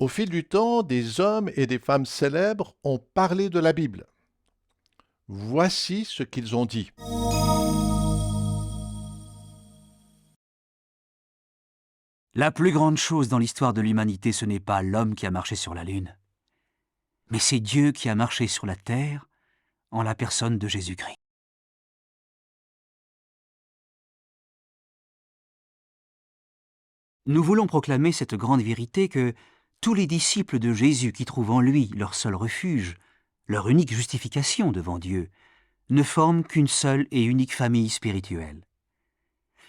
Au fil du temps, des hommes et des femmes célèbres ont parlé de la Bible. Voici ce qu'ils ont dit. La plus grande chose dans l'histoire de l'humanité, ce n'est pas l'homme qui a marché sur la Lune, mais c'est Dieu qui a marché sur la terre en la personne de Jésus-Christ. Nous voulons proclamer cette grande vérité que tous les disciples de Jésus qui trouvent en lui leur seul refuge, leur unique justification devant Dieu, ne forment qu'une seule et unique famille spirituelle.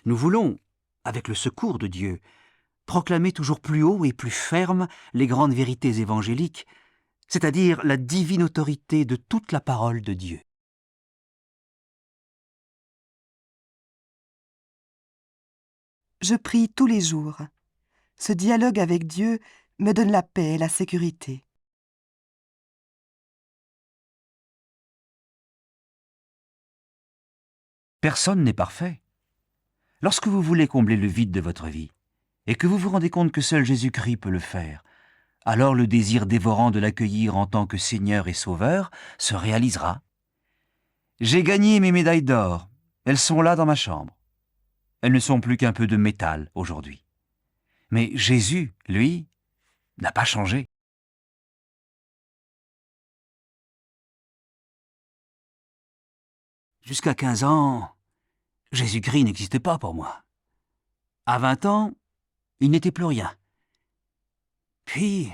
Nous voulons, avec le secours de Dieu, proclamer toujours plus haut et plus ferme les grandes vérités évangéliques, c'est-à-dire la divine autorité de toute la parole de Dieu. Je prie tous les jours. Ce dialogue avec Dieu me donne la paix et la sécurité. Personne n'est parfait. Lorsque vous voulez combler le vide de votre vie, et que vous vous rendez compte que seul Jésus-Christ peut le faire, alors le désir dévorant de l'accueillir en tant que Seigneur et Sauveur se réalisera. J'ai gagné mes médailles d'or. Elles sont là dans ma chambre. Elles ne sont plus qu'un peu de métal aujourd'hui. Mais Jésus, lui, n'a pas changé. Jusqu'à 15 ans, Jésus-Christ n'existait pas pour moi. À 20 ans, il n'était plus rien. Puis,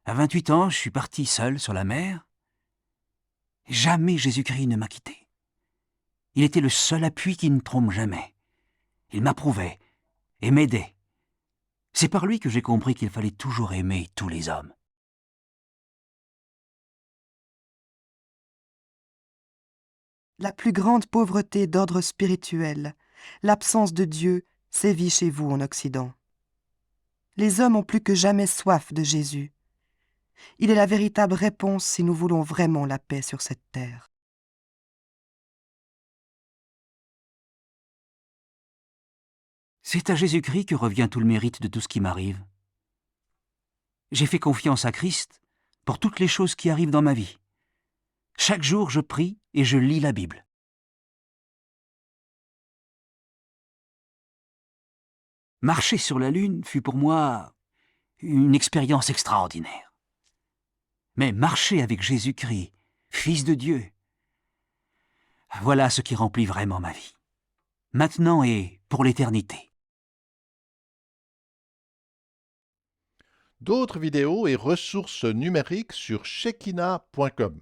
à 28 ans, je suis parti seul sur la mer. Jamais Jésus-Christ ne m'a quitté. Il était le seul appui qui ne trompe jamais. Il m'approuvait et m'aidait. C'est par lui que j'ai compris qu'il fallait toujours aimer tous les hommes. La plus grande pauvreté d'ordre spirituel, l'absence de Dieu, sévit chez vous en Occident. Les hommes ont plus que jamais soif de Jésus. Il est la véritable réponse si nous voulons vraiment la paix sur cette terre. C'est à Jésus-Christ que revient tout le mérite de tout ce qui m'arrive. J'ai fait confiance à Christ pour toutes les choses qui arrivent dans ma vie. Chaque jour, je prie et je lis la Bible. Marcher sur la Lune fut pour moi une expérience extraordinaire. Mais marcher avec Jésus-Christ, Fils de Dieu, voilà ce qui remplit vraiment ma vie. Maintenant et pour l'éternité. D'autres vidéos et ressources numériques sur shekina.com.